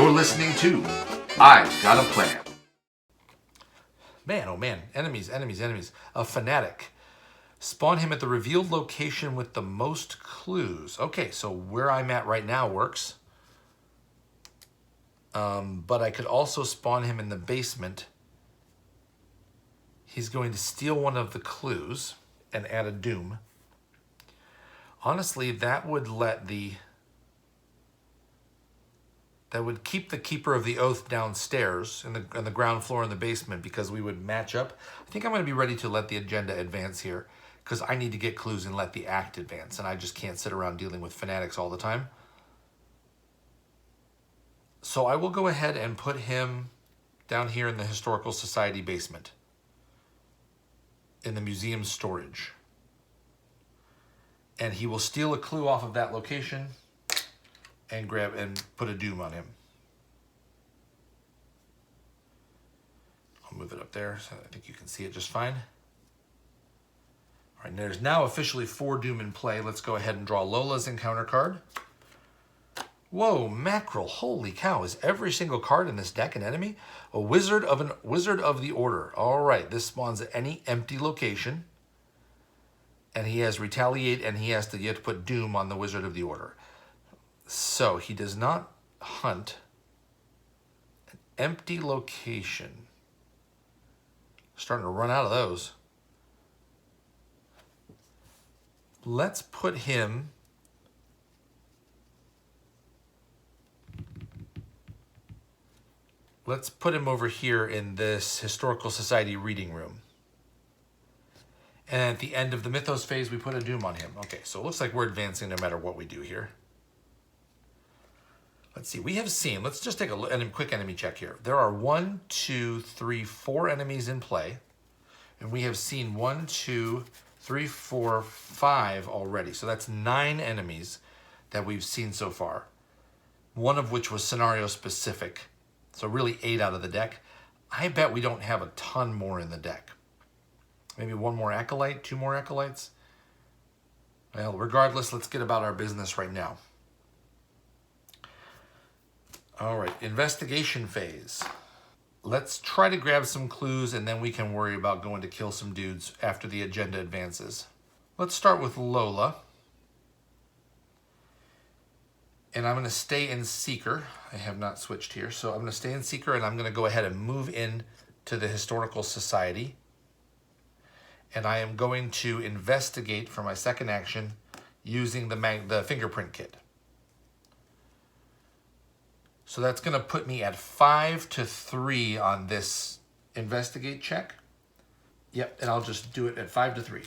You're listening to I've Got a Plan. Man, oh man, enemies. A fanatic. Spawn him at the revealed location with the most clues. Okay, so where I'm at right now works. But I could also spawn him in the basement. He's going to steal one of the clues and add a doom. Honestly, that would keep the Keeper of the Oath downstairs in the ground floor in the basement, because we would match up. I think I'm going to be ready to let the agenda advance here, because I need to get clues and let the act advance, and I just can't sit around dealing with fanatics all the time. So I will go ahead and put him down here in the Historical Society basement, in the museum storage. And he will steal a clue off of that location and grab and put a doom on him. I'll move it up there so I think you can see it just fine. All right, there's now officially 4 doom in play. Let's go ahead and draw Lola's encounter card. Whoa, mackerel, holy cow, is every single card in this deck an enemy? A wizard of the order. All right, this spawns at any empty location. And he has retaliate, and you have to put doom on the wizard of the order. So he does not hunt an empty location. Starting to run out of those. Let's put him over here in this Historical Society reading room. And at the end of the Mythos phase, we put a doom on him. Okay, so it looks like we're advancing no matter what we do here. Let's see, we have seen, let's just take a quick enemy check here. There are 1, 2, 3, 4 enemies in play. And we have seen 1, 2, 3, 4, 5 already. So that's 9 enemies that we've seen so far. One of which was scenario specific. So really 8 out of the deck. I bet we don't have a ton more in the deck. Maybe 1 more Acolyte, 2 more Acolytes. Well, regardless, let's get about our business right now. All right, investigation phase. Let's try to grab some clues, and then we can worry about going to kill some dudes after the agenda advances. Let's start with Lola. And I'm going to stay in Seeker. I have not switched here. So I'm going to stay in Seeker, and I'm going to go ahead and move in to the Historical Society. And I am going to investigate for my second action using the fingerprint kit. So that's going to put me at 5-3 on this investigate check. Yep, and I'll just do it at 5-3.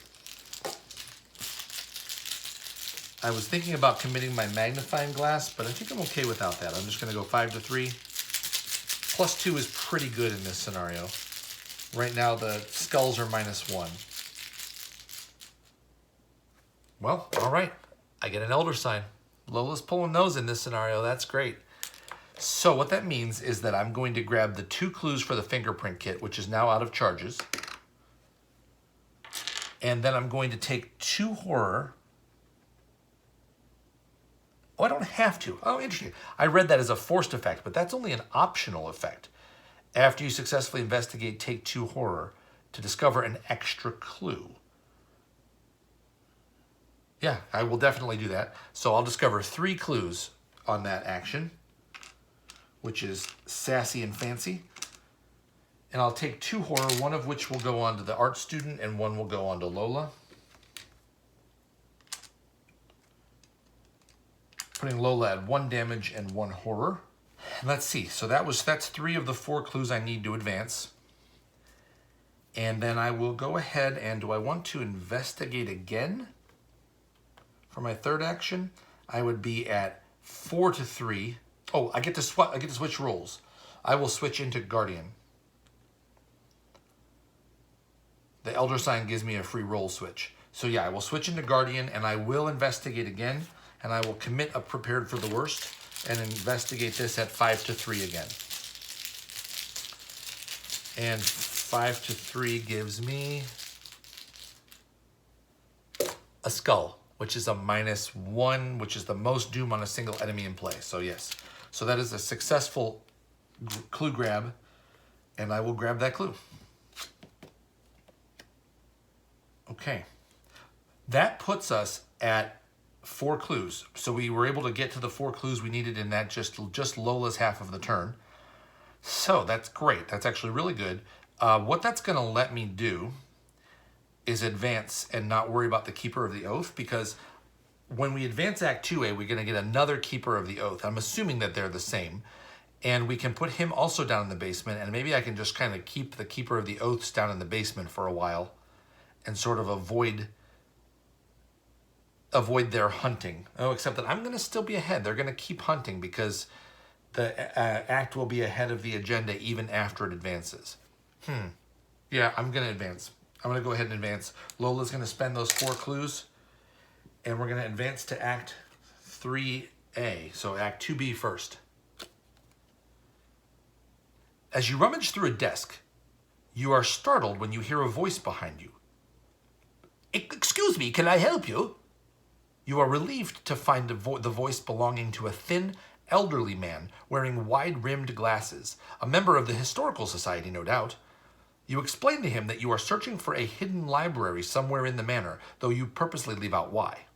I was thinking about committing my magnifying glass, but I think I'm okay without that. I'm just going to go 5-3. +2 is pretty good in this scenario. Right now, the skulls are -1. Well, all right. I get an Elder Sign. Lola's pulling those in this scenario. That's great. So what that means is that I'm going to grab the 2 clues for the fingerprint kit, which is now out of charges. And then I'm going to take 2 horror. Oh, I don't have to. Oh, interesting. I read that as a forced effect, but that's only an optional effect. After you successfully investigate, take 2 horror to discover an extra clue. Yeah, I will definitely do that. So I'll discover 3 clues on that action, which is sassy and fancy. And I'll take 2 horror, one of which will go on to the art student and one will go on to Lola. Putting Lola at 1 damage and 1 horror. And let's see, so that's 3 of the 4 clues I need to advance. And then I will go ahead and, do I want to investigate again? For my third action, I would be at 4-3. Oh, I get to switch roles. I will switch into Guardian. The Elder Sign gives me a free role switch. So yeah, I will switch into Guardian, and I will investigate again, and I will commit a prepared for the worst and investigate this at 5-3 again. And 5-3 gives me a skull, which is a -1, which is the most doom on a single enemy in play. So yes, So that is a successful clue grab, and I will grab that clue. Okay. That puts us at 4 clues. So we were able to get to the 4 clues we needed in that just Lola's half of the turn. So that's great. That's actually really good. What that's going to let me do is advance and not worry about the Keeper of the Oath, because when we advance Act 2A, we're going to get another Keeper of the Oath. I'm assuming that they're the same. And we can put him also down in the basement, and maybe I can just kind of keep the Keeper of the Oaths down in the basement for a while and sort of avoid their hunting. Oh, except that I'm going to still be ahead. They're going to keep hunting because the act will be ahead of the agenda even after it advances. Yeah, I'm going to advance. I'm going to go ahead and advance. Lola's going to spend those 4 clues, and we're going to advance to Act 3A. So Act 2B first. As you rummage through a desk, you are startled when you hear a voice behind you. Excuse me, can I help you? You are relieved to find the voice belonging to a thin, elderly man wearing wide-rimmed glasses, a member of the Historical Society, no doubt. You explain to him that you are searching for a hidden library somewhere in the manor, though you purposely leave out why.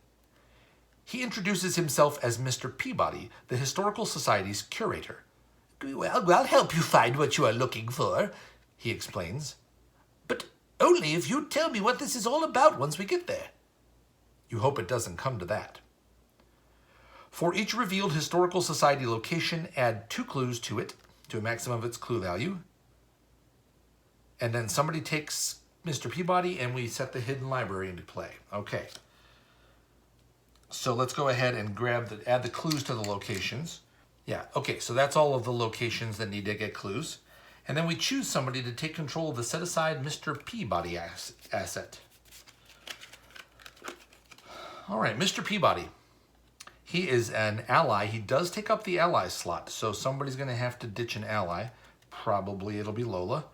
He introduces himself as Mr. Peabody, the Historical Society's curator. Well, I'll help you find what you are looking for, he explains. But only if you tell me what this is all about once we get there. You hope it doesn't come to that. For each revealed Historical Society location, add 2 clues to it, to a maximum of its clue value. And then somebody takes Mr. Peabody and we set the hidden library into play. Okay. So let's go ahead and add the clues to the locations. Yeah, okay, so that's all of the locations that need to get clues. And then we choose somebody to take control of the set-aside Mr. Peabody asset. All right, Mr. Peabody. He is an ally. He does take up the ally slot, so somebody's going to have to ditch an ally. Probably it'll be Lola.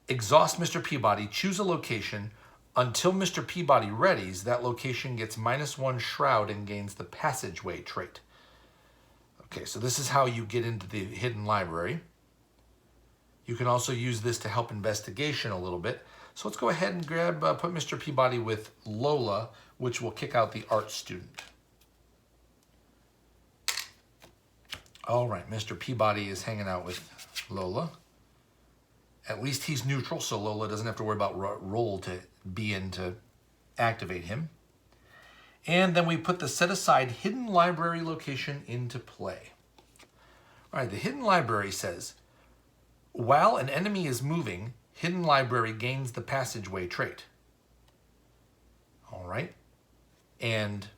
Exhaust Mr. Peabody. Choose a location. Until Mr. Peabody readies, that location gets -1 shroud and gains the passageway trait. Okay, so this is how you get into the hidden library. You can also use this to help investigation a little bit. So let's go ahead and put Mr. Peabody with Lola, which will kick out the art student. All right, Mr. Peabody is hanging out with Lola. At least he's neutral, so Lola doesn't have to worry about roll to be in to activate him. And then we put the set-aside hidden library location into play. All right, the hidden library says, while an enemy is moving, hidden library gains the passageway trait. All right. And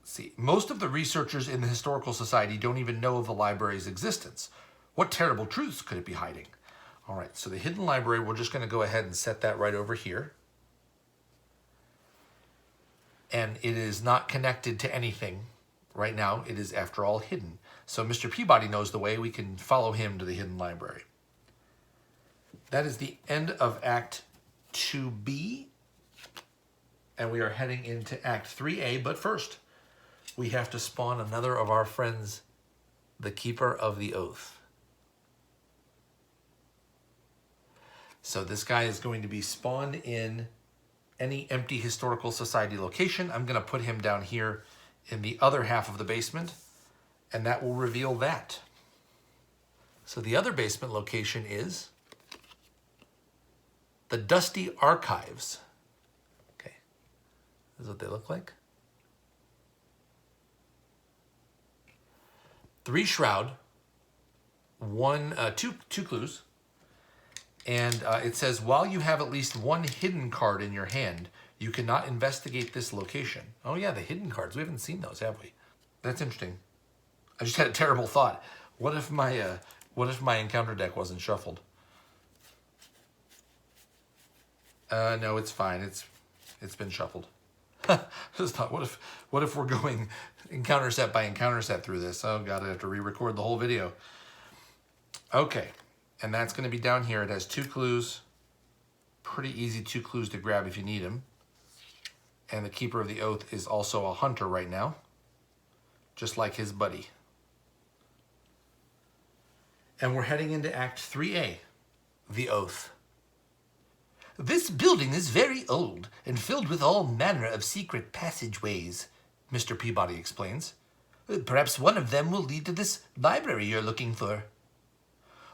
see, most of the researchers in the Historical Society don't even know of the library's existence. What terrible truths could it be hiding? All right, so the hidden library, we're just going to go ahead and set that right over here. And it is not connected to anything right now. It is, after all, hidden. So Mr. Peabody knows the way. We can follow him to the hidden library. That is the end of Act 2B. And we are heading into Act 3A. But first, we have to spawn another of our friends, the Keeper of the Oath. So this guy is going to be spawned in any empty Historical Society location. I'm going to put him down here in the other half of the basement, and that will reveal that. So the other basement location is the Dusty Archives. Okay, this is what they look like. 3 shroud, two clues. And it says, while you have at least 1 hidden card in your hand, you cannot investigate this location. Oh yeah, the hidden cards. We haven't seen those, have we? That's interesting. I just had a terrible thought. What if my encounter deck wasn't shuffled? No, it's fine. It's been shuffled. Just thought, what if we're going encounter set by encounter set through this? Oh God, I have to re-record the whole video. Okay. And that's going to be down here. It has 2 clues. Pretty easy 2 clues to grab if you need them. And the Keeper of the Oath is also a hunter right now, just like his buddy. And we're heading into Act 3A, The Oath. This building is very old and filled with all manner of secret passageways, Mr. Peabody explains. Perhaps one of them will lead to this library you're looking for.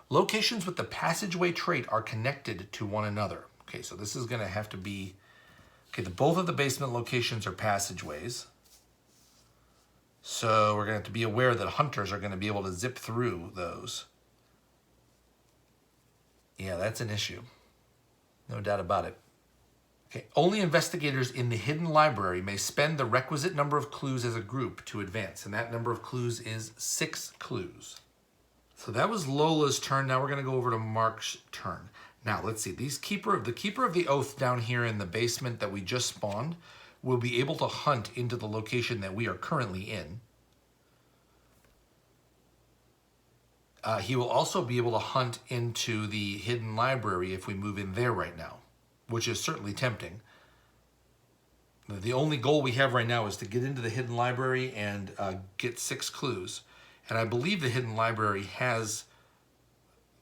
Locations with the passageway trait are connected to one another. Okay, so this is going to have to be... Okay, both of the basement locations are passageways. So we're going to have to be aware that hunters are going to be able to zip through those. Yeah, that's an issue. No doubt about it. Okay, only investigators in the hidden library may spend the requisite number of clues as a group to advance, and that number of clues is 6 clues. So that was Lola's turn. Now we're going to go over to Mark's turn. Now let's see. The keeper of the oath down here in the basement that we just spawned will be able to hunt into the location that we are currently in. He will also be able to hunt into the hidden library if we move in there right now, which is certainly tempting. The only goal we have right now is to get into the hidden library and get 6 clues. And I believe the hidden library has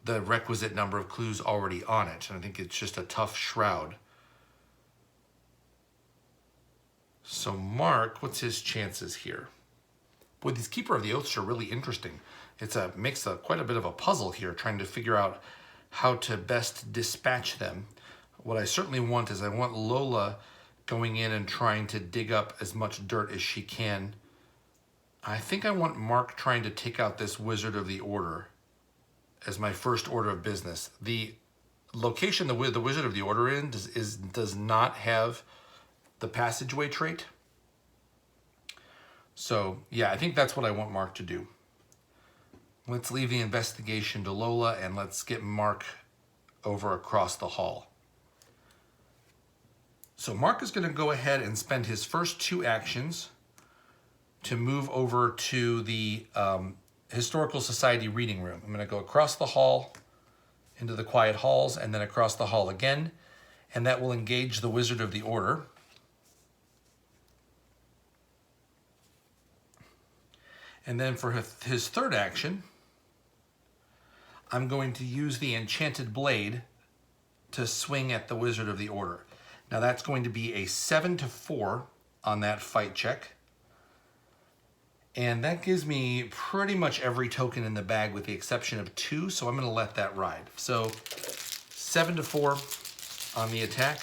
the requisite number of clues already on it. And I think it's just a tough shroud. So Mark, what's his chances here? Boy, these Keeper of the Oaths are really interesting. Makes quite a bit of a puzzle here, trying to figure out how to best dispatch them. What I certainly want is I want Lola going in and trying to dig up as much dirt as she can. I think I want Mark trying to take out this Wizard of the Order as my first order of business. The location the Wizard of the Order in does not have the passageway trait. So yeah, I think that's what I want Mark to do. Let's leave the investigation to Lola and let's get Mark over across the hall. So Mark is going to go ahead and spend his first 2 actions to move over to the Historical Society reading room. I'm going to go across the hall into the quiet halls and then across the hall again, and that will engage the Wizard of the Order. And then for his third action, I'm going to use the Enchanted Blade to swing at the Wizard of the Order. Now that's going to be a 7-4 on that fight check. And that gives me pretty much every token in the bag with the exception of 2, so I'm going to let that ride. So 7-4 on the attack.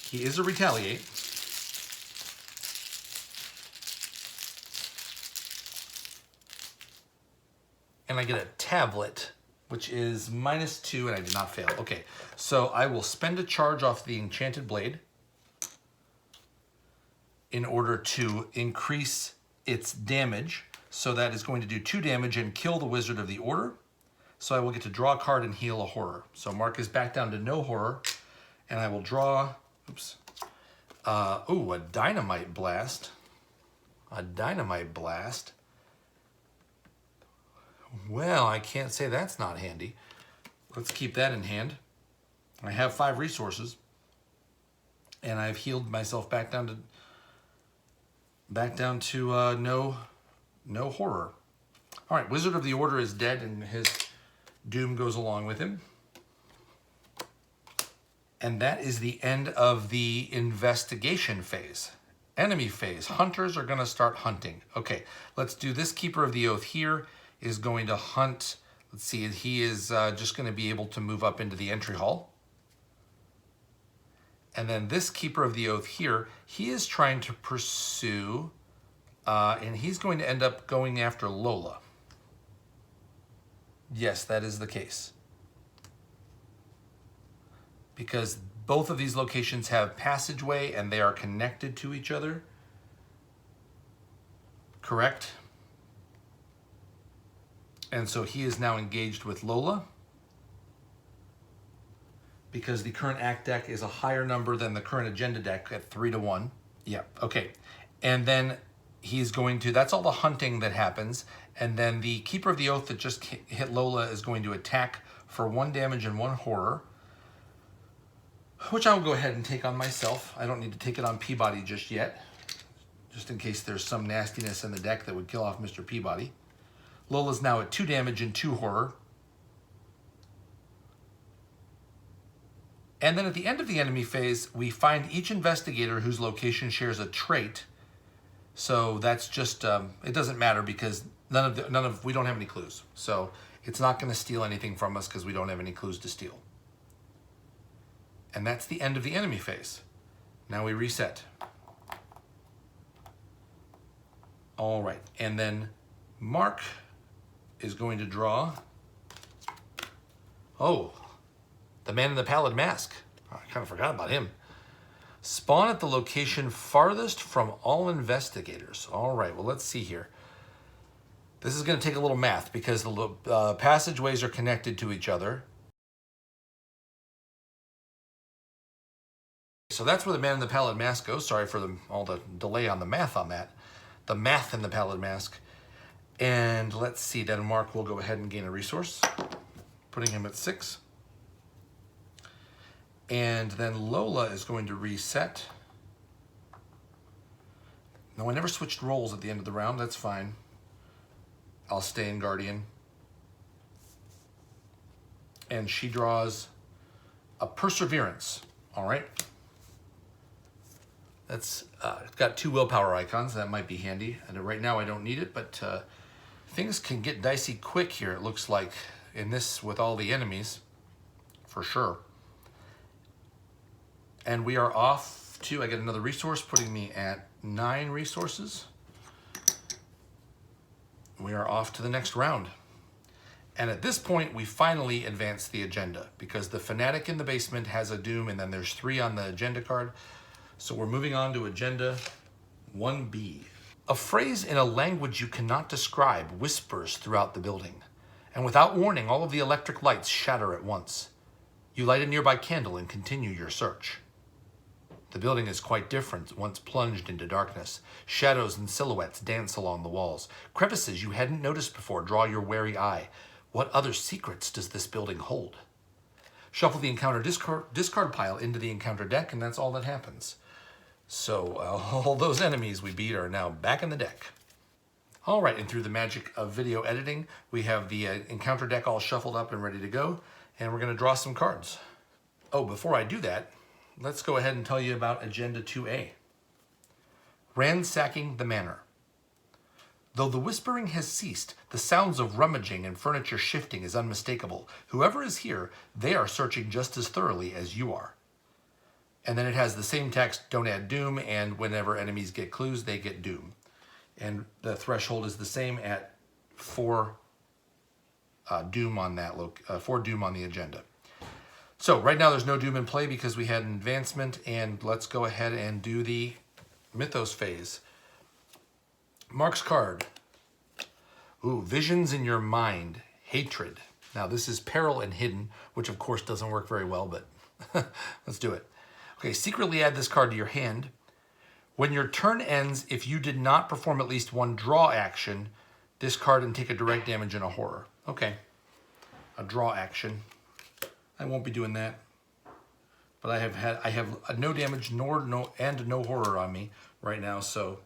He is a retaliate. And I get a tablet, which is -2, and I did not fail. Okay, so I will spend a charge off the Enchanted Blade in order to increase its damage. So that is going to do 2 damage and kill the Wizard of the Order. So I will get to draw a card and heal a horror. So Mark is back down to no horror, and I will draw, a Dynamite Blast. A Dynamite Blast. Well, I can't say that's not handy. Let's keep that in hand. I have 5 resources, and I've healed myself back down to no horror. All right, Wizard of the Order is dead, and his doom goes along with him. And that is the end of the investigation phase. Enemy phase. Hunters are going to start hunting. Okay, let's do this. Keeper of the Oath here is going to hunt. Let's see, he is just going to be able to move up into the entry hall. And then this Keeper of the Oath here, he is trying to pursue, and he's going to end up going after Lola. Yes, that is the case. Because both of these locations have passageway and they are connected to each other. Correct? And so he is now engaged with Lola because the current act deck is a higher number than the current agenda deck at 3-1. Yeah, okay. And then he's going to, that's all the hunting that happens. And then the Keeper of the Oath that just hit Lola is going to attack for 1 damage and 1 horror, which I will go ahead and take on myself. I don't need to take it on Peabody just yet, just in case there's some nastiness in the deck that would kill off Mr. Peabody. Lola's now at 2 damage and 2 horror. And then at the end of the enemy phase, we find each investigator whose location shares a trait. So that's just, it doesn't matter because we don't have any clues. So it's not going to steal anything from us because we don't have any clues to steal. And that's the end of the enemy phase. Now we reset. All right, and then Mark is going to draw, the man in the pallid mask. I kind of forgot about him. Spawn at the location farthest from all investigators. All right, well, let's see here. This is going to take a little math because the passageways are connected to each other. So that's where the man in the pallid mask goes. Sorry for all the delay on the math on that. The math in the pallid mask. And let's see, then Mark will go ahead and gain a resource, putting him at 6. And then Lola is going to reset. No, I never switched roles at the end of the round. That's fine. I'll stay in Guardian. And she draws a Perseverance. All right. That's got 2 willpower icons. That might be handy. And right now I don't need it, but things can get dicey quick here, it looks like, in this with all the enemies, for sure. And we are off to, I get another resource, putting me at 9 resources. We are off to the next round. And at this point, we finally advance the agenda because the fanatic in the basement has a doom and then there's 3 on the agenda card. So we're moving on to agenda 1B. A phrase in a language you cannot describe whispers throughout the building. And without warning, all of the electric lights shatter at once. You light a nearby candle and continue your search. The building is quite different once plunged into darkness. Shadows and silhouettes dance along the walls. Crevices you hadn't noticed before draw your wary eye. What other secrets does this building hold? Shuffle the encounter discard pile into the encounter deck, and that's all that happens. So all those enemies we beat are now back in the deck. All right, and through the magic of video editing, we have the encounter deck all shuffled up and ready to go, and we're going to draw some cards. Oh, before I do that, let's go ahead and tell you about Agenda 2A. Ransacking the Manor. Though the whispering has ceased, the sounds of rummaging and furniture shifting is unmistakable. Whoever is here, they are searching just as thoroughly as you are. And then it has the same text, don't add doom, and whenever enemies get clues, they get doom. And the threshold is the same at 4 doom on that 4 doom on the agenda. So right now there's no doom in play because we had an advancement, and let's go ahead and do the Mythos phase. Mark's card. Ooh, visions in your mind, hatred. Now this is peril and hidden, which of course doesn't work very well, but let's do it. Okay, secretly add this card to your hand. When your turn ends, if you did not perform at least 1 draw action, discard and take a direct damage and a horror. Okay, a draw action. I won't be doing that, but I have no damage and no horror on me right now, so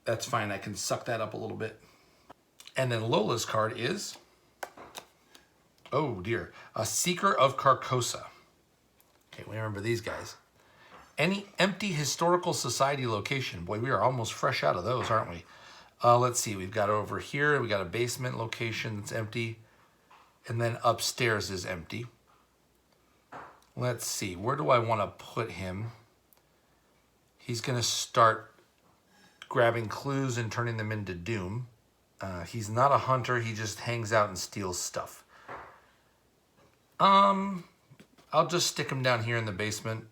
that's fine. I can suck that up a little bit. And then Lola's card is, oh dear, a Seeker of Carcosa. Okay, we remember these guys. Any empty historical society location. Boy, we are almost fresh out of those, aren't we? Let's see, we've got over here, we got a basement location that's empty, and then upstairs is empty. Let's see, where do I want to put him? He's gonna start grabbing clues and turning them into doom. He's not a hunter, he just hangs out and steals stuff. I'll just stick him down here in the basement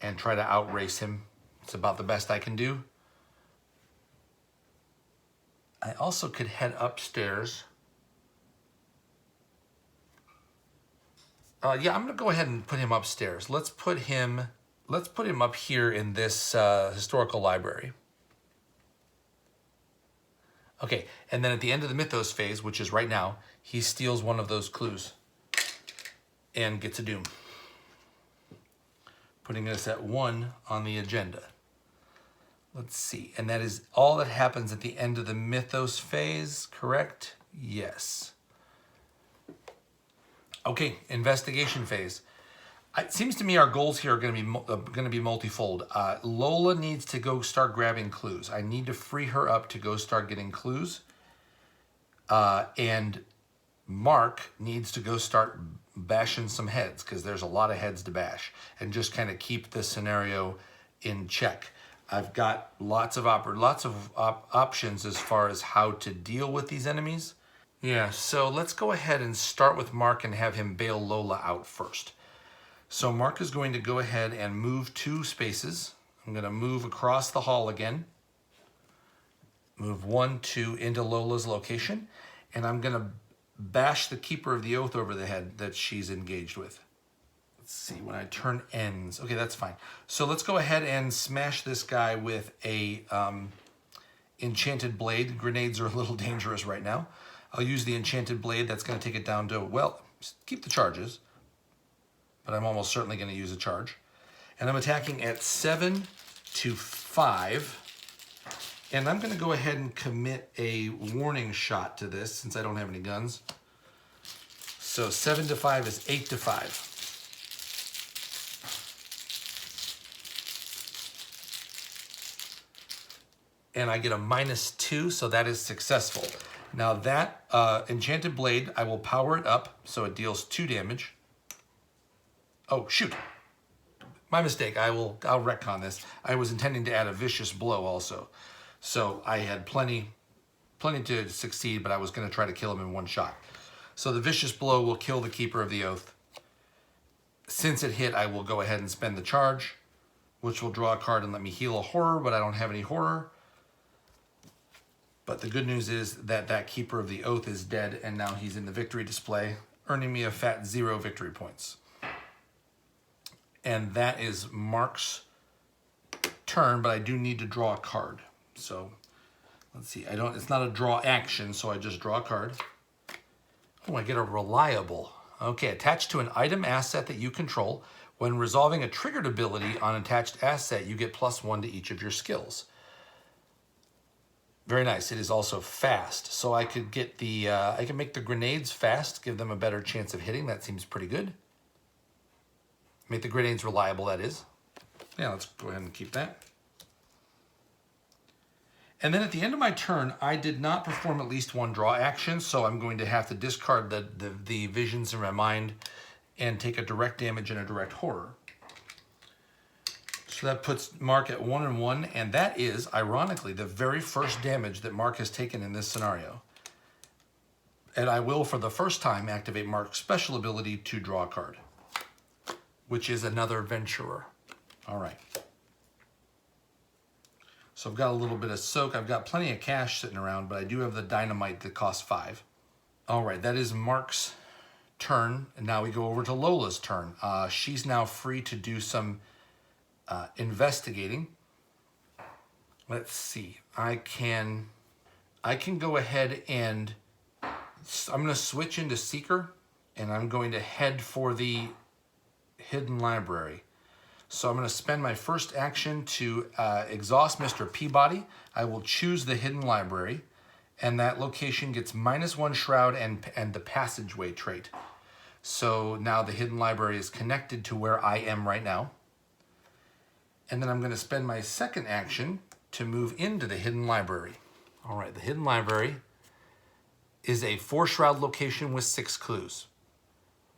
and try to outrace him. It's about the best I can do. I also could head upstairs. Yeah, I'm gonna go ahead and put him upstairs. Let's put him up here in this historical library. Okay, and then at the end of the Mythos phase, which is right now, he steals one of those clues and gets a doom, putting us at 1 on the agenda. Let's see, and that is all that happens at the end of the Mythos phase, correct? Yes. Okay, investigation phase. It seems to me our goals here are going to be multifold. Lola needs to go start grabbing clues. I need to free her up to go start getting clues. And Mark needs to go start bashing some heads because there's a lot of heads to bash and just kind of keep the scenario in check. I've got lots of options as far as how to deal with these enemies. Yeah, so let's go ahead and start with Mark and have him bail Lola out first. So Mark is going to go ahead and move 2 spaces. I'm going to move across the hall again. Move 1, 2 into Lola's location. And I'm going to bash the Keeper of the Oath over the head that she's engaged with. Let's see, when I turn ends. Okay, that's fine. So let's go ahead and smash this guy with a enchanted blade. Grenades are a little dangerous right now. I'll use the enchanted blade. That's going to take it down to, well, keep the charges. But I'm almost certainly going to use a charge. And I'm attacking at 7 to 5. And I'm going to go ahead and commit a warning shot to this since I don't have any guns. So 7 to 5 is 8 to 5. And I get a -2, so that is successful. Now that enchanted blade, I will power it up so it deals 2 damage. Oh, shoot. My mistake. I'll retcon this. I was intending to add a vicious blow also. So I had plenty to succeed, but I was going to try to kill him in one shot. So the vicious blow will kill the Keeper of the Oath. Since it hit, I will go ahead and spend the charge, which will draw a card and let me heal a horror, but I don't have any horror. But the good news is that that Keeper of the Oath is dead, and now he's in the victory display, earning me a fat 0 victory points. And that is Mark's turn, but I do need to draw a card. So let's see. It's not a draw action, so I just draw a card. Oh, I get a reliable. Okay, attached to an item asset that you control. When resolving a triggered ability on attached asset, you get +1 to each of your skills. Very nice. It is also fast. So I could get I can make the grenades fast, give them a better chance of hitting. That seems pretty good. Make the grenades reliable, that is. Yeah, let's go ahead and keep that. And then at the end of my turn, I did not perform at least 1 draw action, so I'm going to have to discard the visions in my mind and take a direct damage and a direct horror. So that puts Mark at 1 and 1, and that is, ironically, the very first damage that Mark has taken in this scenario. And I will, for the first time, activate Mark's special ability to draw a card, which is another Venturer. All right. So I've got a little bit of soak. I've got plenty of cash sitting around, but I do have the dynamite that costs 5. All right, that is Mark's turn, and now we go over to Lola's turn. She's now free to do some investigating. Let's see. I can go ahead and I'm going to switch into Seeker, and I'm going to head for the Hidden Library. So I'm going to spend my first action to exhaust Mr. Peabody. I will choose the Hidden Library, and that location gets -1 Shroud and the Passageway trait. So now the Hidden Library is connected to where I am right now. And then I'm going to spend my second action to move into the Hidden Library. All right, the Hidden Library is a 4 Shroud location with 6 clues.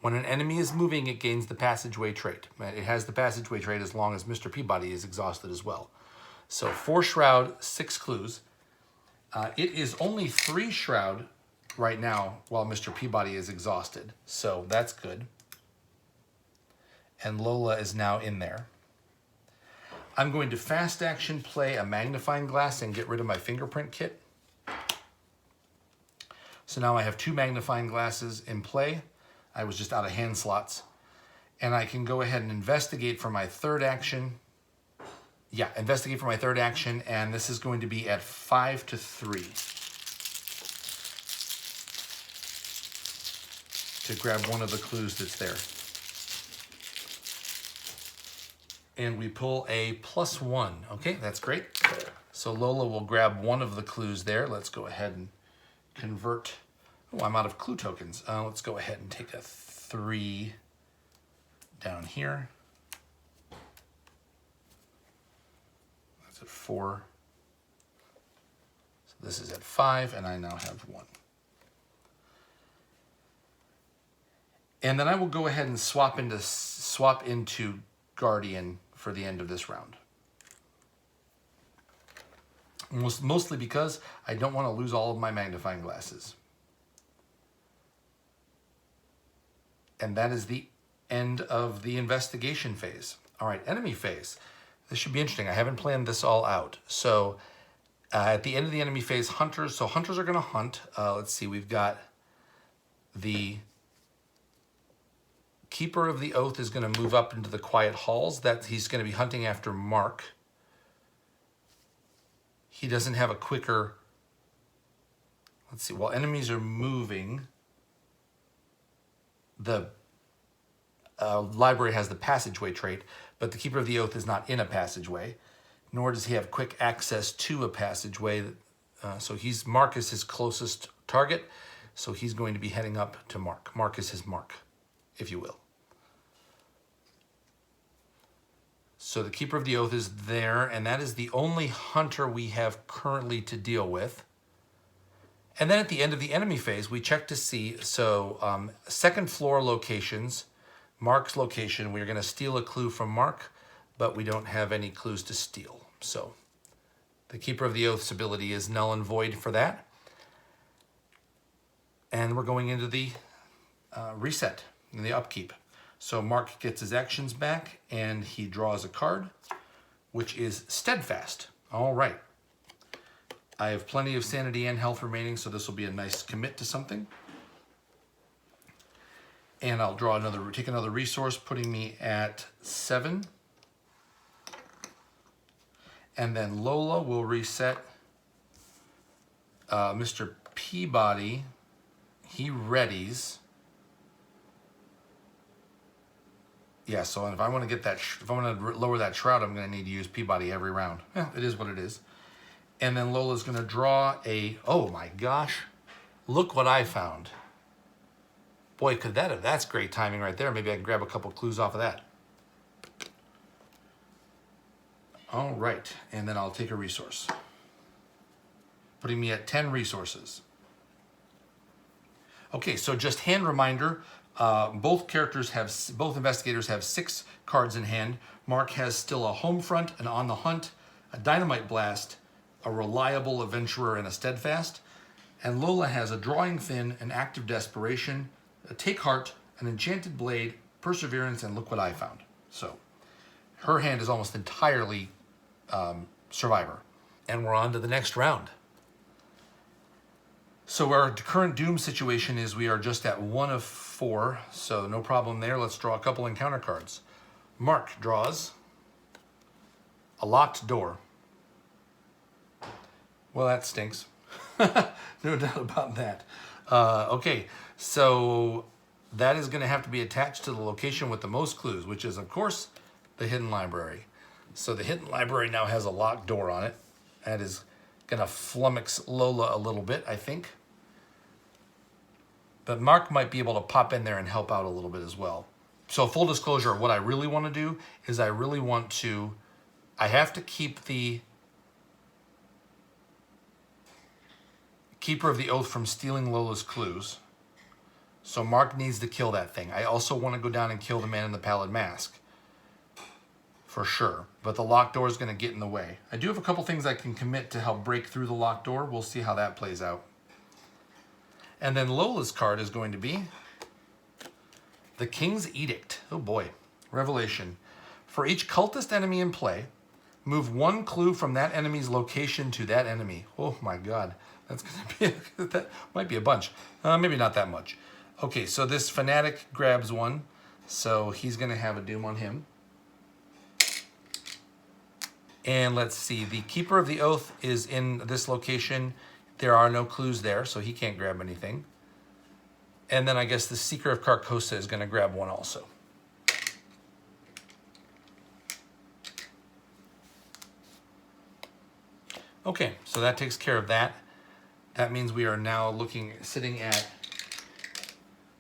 When an enemy is moving, it gains the Passageway trait. It has the Passageway trait as long as Mr. Peabody is exhausted as well. So 4 Shroud, 6 clues. It is only 3 Shroud right now while Mr. Peabody is exhausted. So that's good. And Lola is now in there. I'm going to fast action play a magnifying glass and get rid of my fingerprint kit. So now I have 2 magnifying glasses in play. I was just out of hand slots. And I can go ahead and investigate for my third action. Yeah, investigate for my third action, and this is going to be at 5 to 3. To grab one of the clues that's there. And we pull a +1. Okay, that's great. So Lola will grab one of the clues there. Let's go ahead and convert. Oh, I'm out of clue tokens. Let's go ahead and take a 3 down here. That's at 4. So this is at 5, and I now have 1. And then I will go ahead and swap into Guardian for the end of this round. Mostly because I don't want to lose all of my magnifying glasses. And that is the end of the investigation phase. All right, enemy phase. This should be interesting. I haven't planned this all out. So at the end of the enemy phase, hunters. So hunters are going to hunt. Let's see, we've got the Keeper of the Oath is going to move up into the quiet halls. He's going to be hunting after Mark. He doesn't have a quicker... Let's see, while enemies are moving, the library has the passageway trait, but the Keeper of the Oath is not in a passageway, nor does he have quick access to a passageway. So Mark is his closest target, so he's going to be heading up to Mark. Mark is his mark, if you will. So the Keeper of the Oath is there, and that is the only hunter we have currently to deal with. And then at the end of the enemy phase, we check to see, so second floor locations, Mark's location, we're going to steal a clue from Mark, but we don't have any clues to steal. So the Keeper of the Oath's ability is null and void for that. And we're going into the reset, in the upkeep. So Mark gets his actions back, and he draws a card, which is Steadfast. All right. I have plenty of sanity and health remaining, so this will be a nice commit to something. And I'll take another resource, putting me at 7. And then Lola will reset Mr. Peabody. He readies. Yeah, so if I want to get that, if I want to lower that shroud, I'm going to need to use Peabody every round. Yeah, it is what it is. And then Lola's going to draw oh my gosh, look what I found. Boy, that's great timing right there. Maybe I can grab a couple clues off of that. All right, and then I'll take a resource, putting me at 10 resources. Okay, so just hand reminder, both investigators have 6 cards in hand. Mark has still a home front, an on the hunt, a dynamite blast, a reliable adventurer, and a steadfast. And Lola has a drawing thin, an act of desperation, a take heart, an enchanted blade, perseverance, and look what I found. So her hand is almost entirely survivor. And we're on to the next round. So our current doom situation is we are just at 1 of 4, so no problem there. Let's draw a couple encounter cards. Mark draws a locked door. Well, that stinks. No doubt about that. Okay, so that is going to have to be attached to the location with the most clues, which is, of course, the hidden library. So the hidden library now has a locked door on it. That is going to flummox Lola a little bit, I think. But Mark might be able to pop in there and help out a little bit as well. So full disclosure, what I really want to do is I have to keep the Keeper of the Oath from stealing Lola's clues. So Mark needs to kill that thing. I also want to go down and kill the man in the pallid mask. For sure. But the locked door is going to get in the way. I do have a couple things I can commit to help break through the locked door. We'll see how that plays out. And then Lola's card is going to be the King's Edict. Oh boy. Revelation. For each cultist enemy in play, move 1 clue from that enemy's location to that enemy. Oh my god. That's going to be, that might be a bunch. Maybe not that much. Okay, so this fanatic grabs 1. So he's going to have a doom on him. And let's see, the Keeper of the Oath is in this location. There are no clues there, so he can't grab anything. And then I guess the Seeker of Carcosa is going to grab 1 also. Okay, so that takes care of that. That means we are now sitting at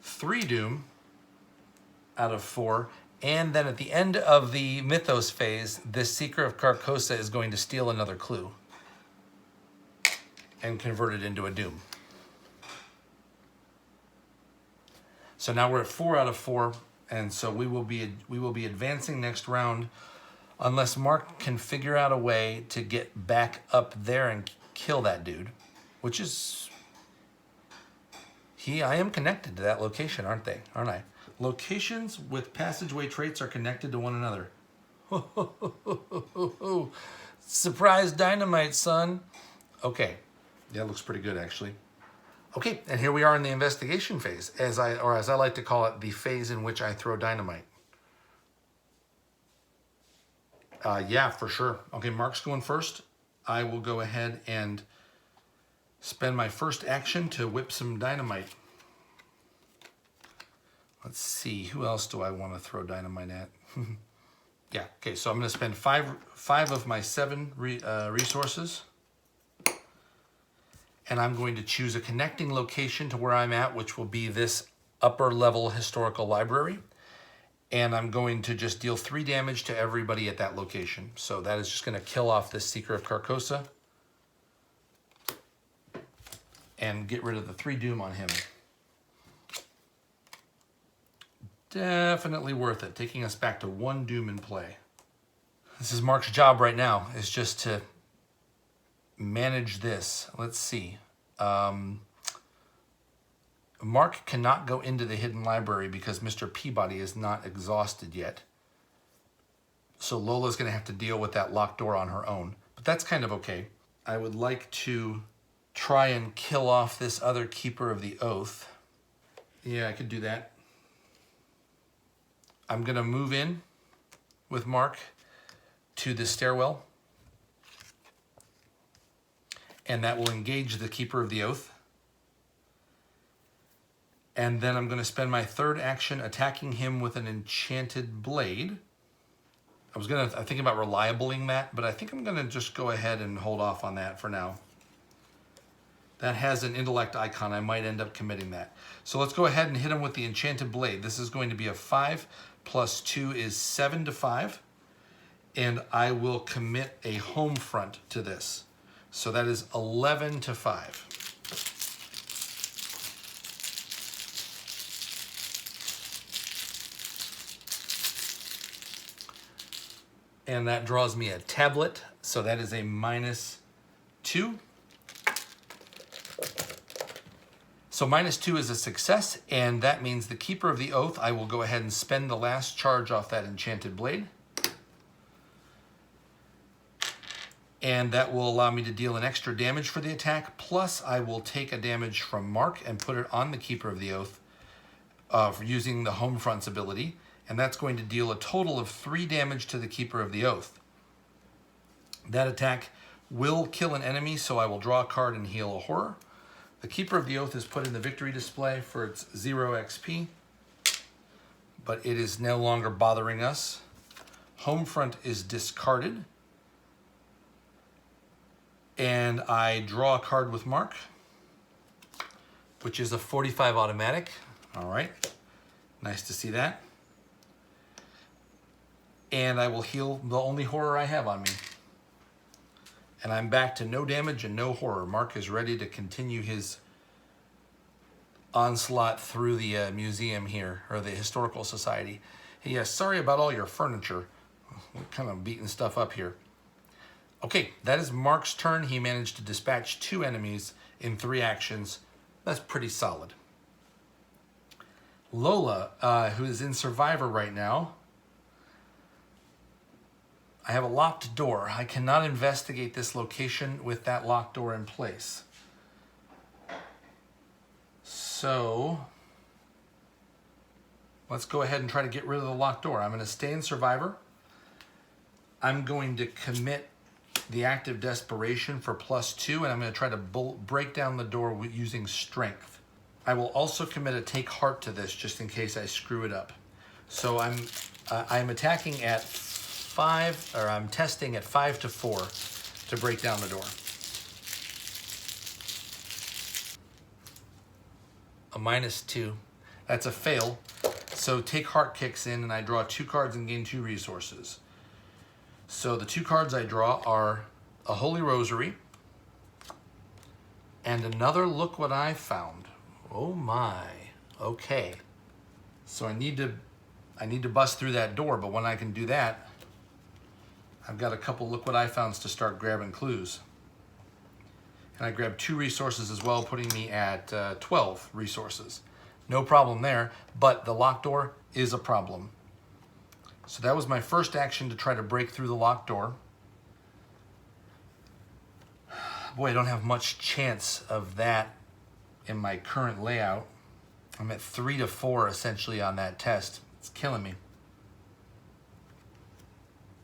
3 doom out of 4. And then at the end of the Mythos phase, this Seeker of Carcosa is going to steal another clue and convert it into a doom. So now we're at 4 out of 4, and so we will be advancing next round unless Mark can figure out a way to get back up there and kill that dude, which is I am connected to that location, aren't I? Locations with passageway traits are connected to one another. Surprise dynamite, son. Okay, that looks pretty good, actually. Okay, and here we are in the investigation phase, as I like to call it, the phase in which I throw dynamite. Yeah, for sure. Okay, Mark's going first. I will go ahead and spend my first action to whip some dynamite. Let's see, who else do I want to throw dynamite at? Yeah, okay, so I'm going to spend five of my 7 resources. And I'm going to choose a connecting location to where I'm at, which will be this upper level historical library. And I'm going to just deal 3 damage to everybody at that location. So that is just going to kill off this Seeker of Carcosa and get rid of the 3 doom on him. Definitely worth it, taking us back to 1 doom in play. This is Mark's job right now, is just to manage this. Let's see. Mark cannot go into the hidden library because Mr. Peabody is not exhausted yet. So Lola's going to have to deal with that locked door on her own. But that's kind of okay. I would like to try and kill off this other Keeper of the Oath. Yeah, I could do that. I'm going to move in with Mark to the stairwell. And that will engage the Keeper of the Oath. And then I'm going to spend my 3rd action attacking him with an enchanted blade. I'm thinking about reliabling that, but I think I'm going to just go ahead and hold off on that for now. That has an intellect icon. I might end up committing that. So let's go ahead and hit him with the enchanted blade. This is going to be a 5 plus 2 is 7 to 5. And I will commit a home front to this. So that is 11 to 5. And that draws me a tablet. So that is a -2. So -2 is a success, and that means the Keeper of the Oath, I will go ahead and spend the last charge off that enchanted blade. And that will allow me to deal an extra damage for the attack, plus I will take a damage from Mark and put it on the Keeper of the Oath for using the Home Fronts ability, and that's going to deal a total of 3 damage to the Keeper of the Oath. That attack will kill an enemy, so I will draw a card and heal a horror. The Keeper of the Oath is put in the victory display for its 0 XP, but it is no longer bothering us. Homefront is discarded. And I draw a card with Mark, which is a 45 automatic. All right, nice to see that. And I will heal the only horror I have on me. And I'm back to no damage and no horror. Mark is ready to continue his onslaught through the museum here, or the Historical Society. Hey, yeah, sorry about all your furniture. We're kind of beating stuff up here. Okay, that is Mark's turn. He managed to dispatch 2 enemies in 3 actions. That's pretty solid. Lola, who is in Survivor right now. I have a locked door. I cannot investigate this location with that locked door in place. So let's go ahead and try to get rid of the locked door. I'm going to stay in Survivor. I'm going to commit the Act of Desperation for +2, and I'm going to try to break down the door using Strength. I will also commit a Take Heart to this just in case I screw it up. So I'm attacking at 5, or I'm testing at 5 to 4 to break down the door. a -2. That's a fail. So take heart kicks in, and I draw 2 cards and gain 2 resources. So the 2 cards I draw are a Holy Rosary and another Look What I Found. Oh my. Okay. So I need to bust through that door, but when I can do that, I've got a couple Look What I Founds to start grabbing clues. And I grabbed 2 resources as well, putting me at 12 resources. No problem there, but the locked door is a problem. So that was my first action to try to break through the locked door. Boy, I don't have much chance of that in my current layout. I'm at 3 to 4 essentially on that test. It's killing me.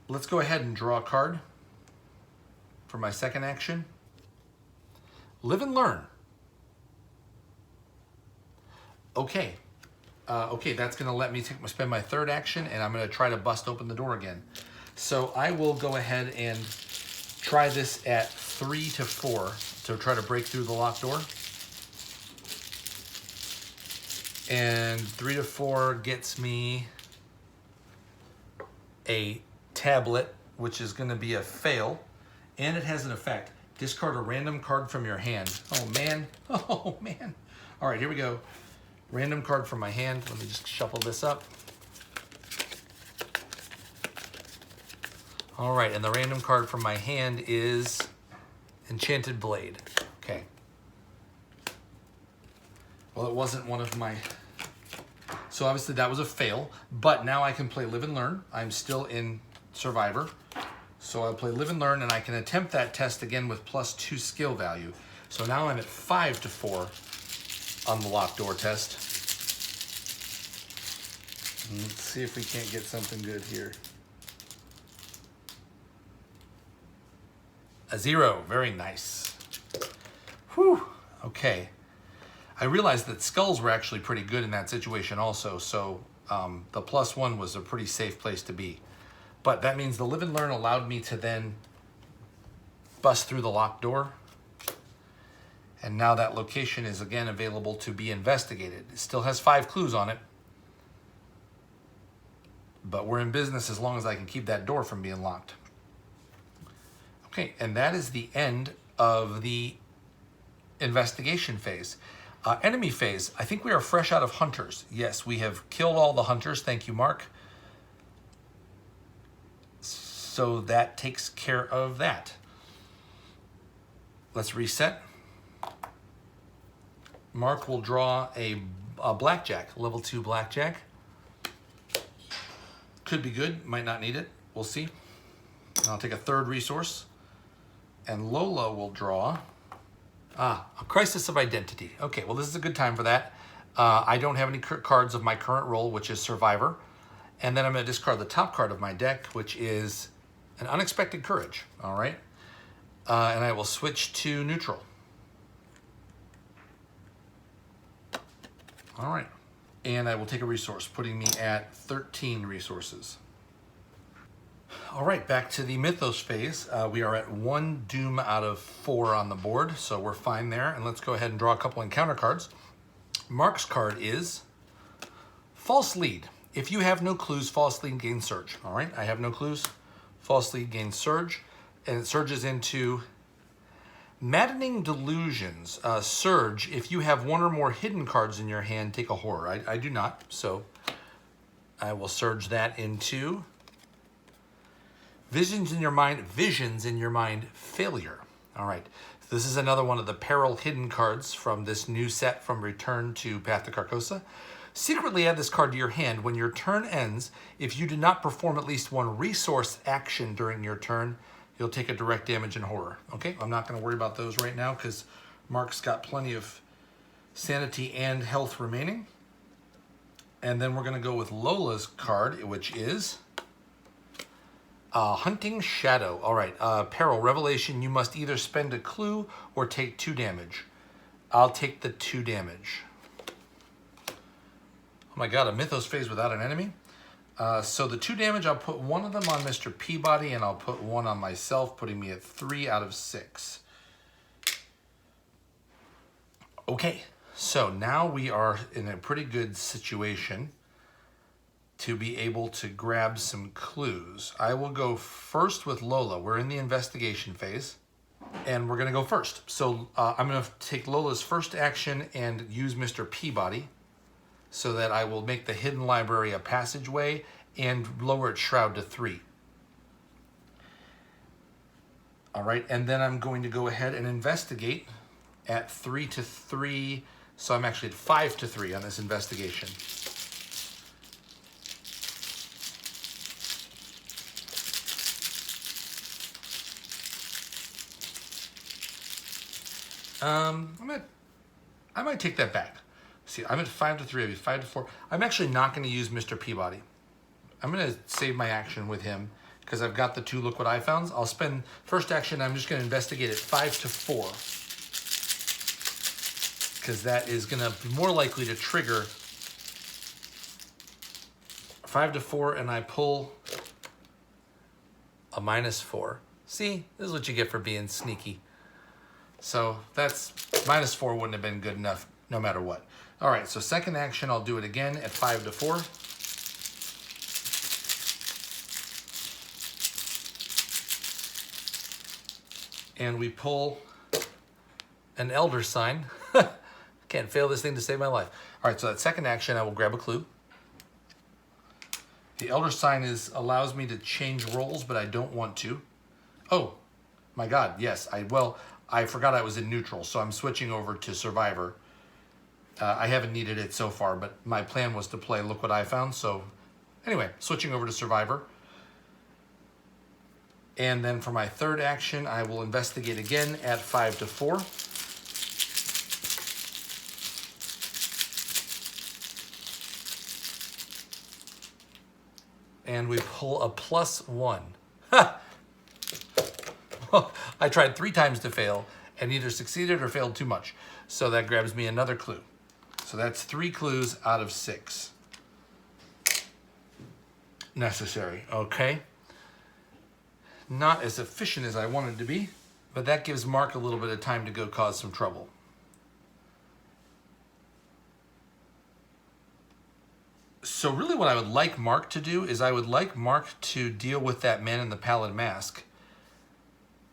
Let's go ahead and draw a card for my second action. Live and learn. Okay. Okay, that's going to let me spend my third action, and I'm going to try to bust open the door again. So I will go ahead and try this at 3 to 4 to try to break through the locked door. And 3 to 4 gets me a tablet, which is going to be a fail, and it has an effect. Discard a random card from your hand. Oh man, oh man. All right, here we go. Random card from my hand. Let me just shuffle this up. All right, and the random card from my hand is Enchanted Blade. Okay. Well, it wasn't one of my... So obviously that was a fail, but now I can play Live and Learn. I'm still in Survivor. So I'll play Live and Learn, and I can attempt that test again with +2 skill value. So now I'm at 5 to 4 on the locked door test. Let's see if we can't get something good here. A 0, very nice. Whew, okay. I realized that skulls were actually pretty good in that situation also, so the +1 was a pretty safe place to be. But that means the Live and Learn allowed me to then bust through the locked door. And now that location is again available to be investigated. It still has 5 clues on it. But we're in business as long as I can keep that door from being locked. Okay, and that is the end of the investigation phase. Enemy phase, I think we are fresh out of hunters. Yes, we have killed all the hunters. Thank you, Mark. So that takes care of that. Let's reset. Mark will draw a blackjack, level 2 blackjack. Could be good, might not need it. We'll see. I'll take a 3rd resource. And Lola will draw a Crisis of Identity. Okay, well, this is a good time for that. I don't have any cards of my current role, which is Survivor. And then I'm going to discard the top card of my deck, which is an Unexpected Courage. All right. And I will switch to neutral. All right. And I will take a resource, putting me at 13 resources. All right, back to the Mythos phase. We are at 1 doom out of 4 on the board, so we're fine there. And let's go ahead and draw a couple encounter cards. Mark's card is False Lead. If you have no clues, False Lead gains Surge. All right, I have no clues. False Lead gains Surge, and it surges into Maddening Delusions. Surge, if you have 1 or more hidden cards in your hand, take a horror. I do not, so I will surge that into Visions in Your Mind, Failure. All right, this is another one of the Peril hidden cards from this new set from Return to Path to Carcosa. Secretly add this card to your hand. When your turn ends, if you do not perform at least 1 resource action during your turn, you'll take a direct damage and horror. Okay, I'm not going to worry about those right now because Mark's got plenty of sanity and health remaining. And then we're going to go with Lola's card, which is Hunting Shadow. All right, Peril, Revelation, you must either spend a clue or take 2 damage. I'll take the 2 damage. Oh my god, a Mythos phase without an enemy? So the 2 damage, I'll put 1 of them on Mr. Peabody, and I'll put 1 on myself, putting me at 3 out of 6. Okay, So now we are in a pretty good situation to be able to grab some clues. I will go first with Lola. We're in the investigation phase, and we're gonna go first. So I'm gonna take Lola's first action and use Mr. Peabody so that I will make the hidden library a passageway and lower its shroud to 3. All right, and then I'm going to go ahead and investigate at 3 to 3. So I'm actually at 5 to 3 on this investigation. I might take that back. See, I'm at 5 to 3, I'll be 5 to 4. I'm actually not going to use Mr. Peabody. I'm going to save my action with him because I've got the 2 look what I found. I'll spend first action, I'm just going to investigate at 5 to 4. Because that is going to be more likely to trigger 5 to 4, and I pull a -4. See, this is what you get for being sneaky. So that's -4 wouldn't have been good enough no matter what. All right, so second action, I'll do it again at 5 to 4. And we pull an elder sign. Can't fail this thing to save my life. All right, so that second action, I will grab a clue. The elder sign allows me to change roles, but I don't want to. Oh, my God, yes. I forgot I was in neutral, so I'm switching over to survivor. I haven't needed it so far, but my plan was to play look what I found. So anyway, switching over to survivor. And then for my third action, I will investigate again at 5 to 4. And we pull a +1. Ha! I tried 3 times to fail and either succeeded or failed too much. So that grabs me another clue. So that's 3 clues out of 6 necessary, okay? Not as efficient as I wanted to be, but that gives Mark a little bit of time to go cause some trouble. So really what I would like Mark to do is I would like Mark to deal with that man in the pallid mask.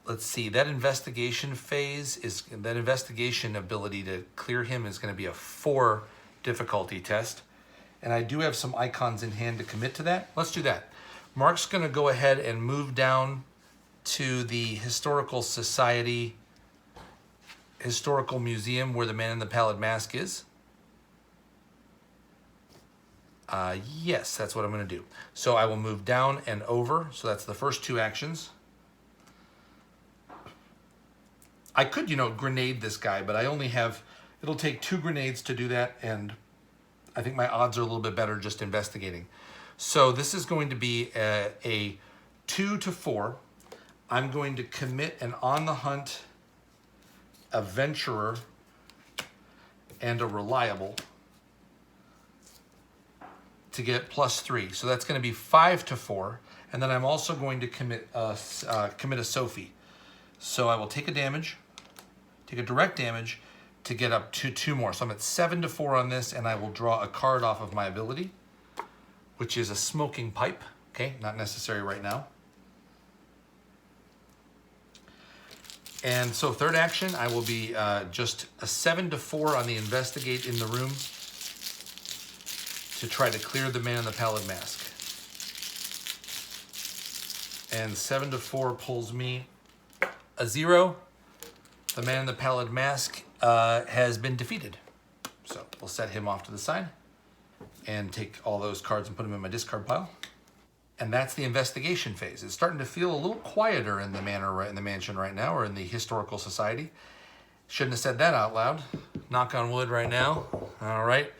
Let's see, that investigation phase that investigation ability to clear him is going to be a 4 difficulty test. And I do have some icons in hand to commit to that. Let's do that. Mark's going to go ahead and move down to the Historical Society Historical Museum where the man in the pallid mask is. Yes, that's what I'm going to do. So I will move down and over. So that's the first 2 actions. I could, grenade this guy, but I only have, it'll take 2 grenades to do that, and I think my odds are a little bit better just investigating. So this is going to be a 2 to 4. I'm going to commit an on the hunt, a venturer, and a reliable to get +3. So that's going to be 5 to 4. And then I'm also going to commit a Sophie. So I will take a damage, take a direct damage to get up to 2 more. So I'm at 7 to 4 on this, and I will draw a card off of my ability, which is a smoking pipe. Okay, not necessary right now. And so third action, I will be just a 7 to 4 on the investigate in the room to try to clear the man in the pallid mask. And 7 to 4 pulls me a 0. The man in the pallid mask has been defeated. So we'll set him off to the side and take all those cards and put them in my discard pile. And that's the investigation phase. It's starting to feel a little quieter in the mansion right now, or in the Historical Society. Shouldn't have said that out loud. Knock on wood right now. All right.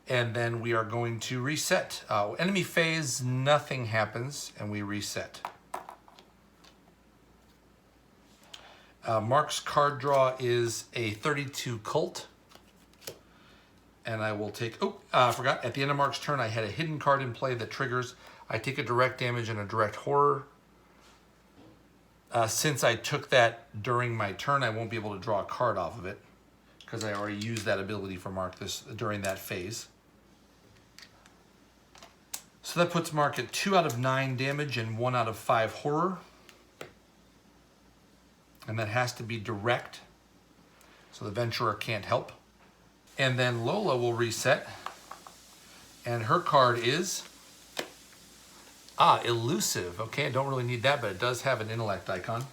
And then we are going to reset. Enemy phase, nothing happens, and we reset. Mark's card draw is a 32 cult. And I will take, I forgot, at the end of Mark's turn, I had a hidden card in play that triggers. I take a direct damage and a direct horror. Since I took that during my turn, I won't be able to draw a card off of it because I already used that ability for Mark during that phase. So that puts Mark at 2 out of 9 damage and 1 out of 5 horror. And that has to be direct, so the Venturer can't help. And then Lola will reset, and her card is Elusive. Okay, I don't really need that, but it does have an intellect icon.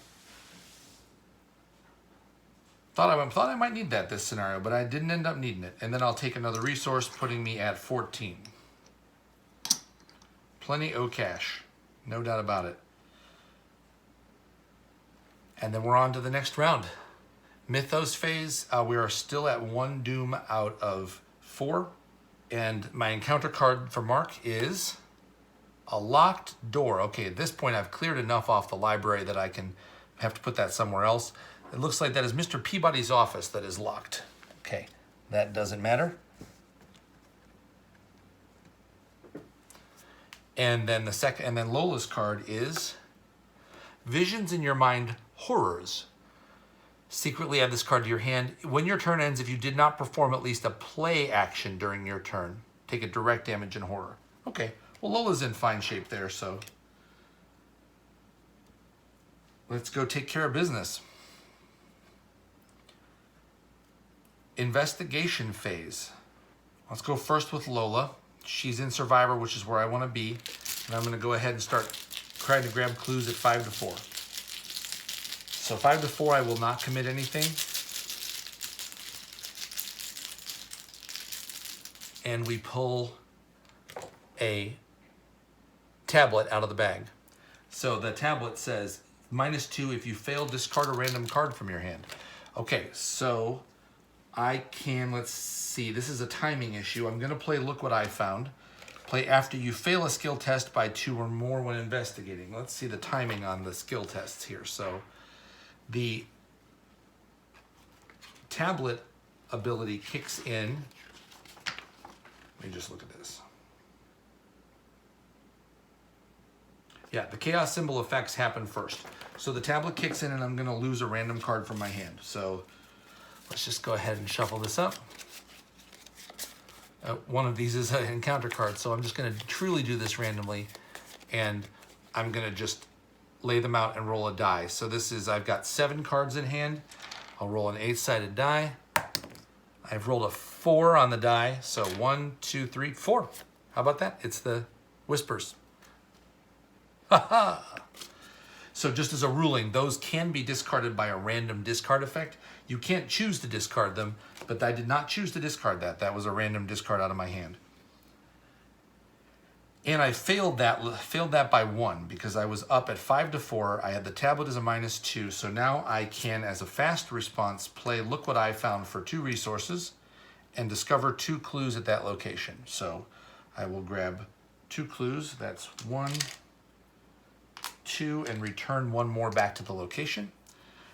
Thought I might need that this scenario, but I didn't end up needing it. And then I'll take another resource, putting me at 14. Plenty of cash, no doubt about it. And then we're on to the next round. Mythos phase, we are still at 1 doom out of 4. And my encounter card for Mark is a locked door. Okay, at this point I've cleared enough off the library that I can have to put that somewhere else. It looks like that is Mr. Peabody's office that is locked. Okay, that doesn't matter. And then Lola's card is Visions in Your Mind Horrors. Secretly add this card to your hand. When your turn ends, if you did not perform at least a play action during your turn, take a direct damage and horror. Okay, well Lola's in fine shape there, so let's go take care of business. Investigation phase. Let's go first with Lola. She's in Survivor, which is where I want to be. And I'm going to go ahead and start trying to grab clues at 5 to 4. So 5 to 4, I will not commit anything. And we pull a tablet out of the bag. So the tablet says, -2 if you fail, discard a random card from your hand. Okay, so I can, let's see, this is a timing issue. I'm going to play Look What I Found. Play after you fail a skill test by 2 or more when investigating. Let's see the timing on the skill tests here. So the tablet ability kicks in. Let me just look at this. Yeah, the chaos symbol effects happen first. So the tablet kicks in and I'm going to lose a random card from my hand. So let's just go ahead and shuffle this up. One of these is an encounter card, so I'm just going to truly do this randomly, and I'm going to just lay them out and roll a die. So this is, I've got 7 cards in hand. I'll roll an 8-sided die. I've rolled a 4 on the die, so 1, 2, 3, 4. How about that? It's the Whispers. Ha-ha! So just as a ruling, those can be discarded by a random discard effect. You can't choose to discard them, but I did not choose to discard that. That was a random discard out of my hand. And I failed that by 1 because I was up at 5 to 4. I had the tablet as a -2, so now I can, as a fast response, play Look What I Found for 2 resources and discover 2 clues at that location. So I will grab 2 clues. That's 1, 2, and return 1 more back to the location.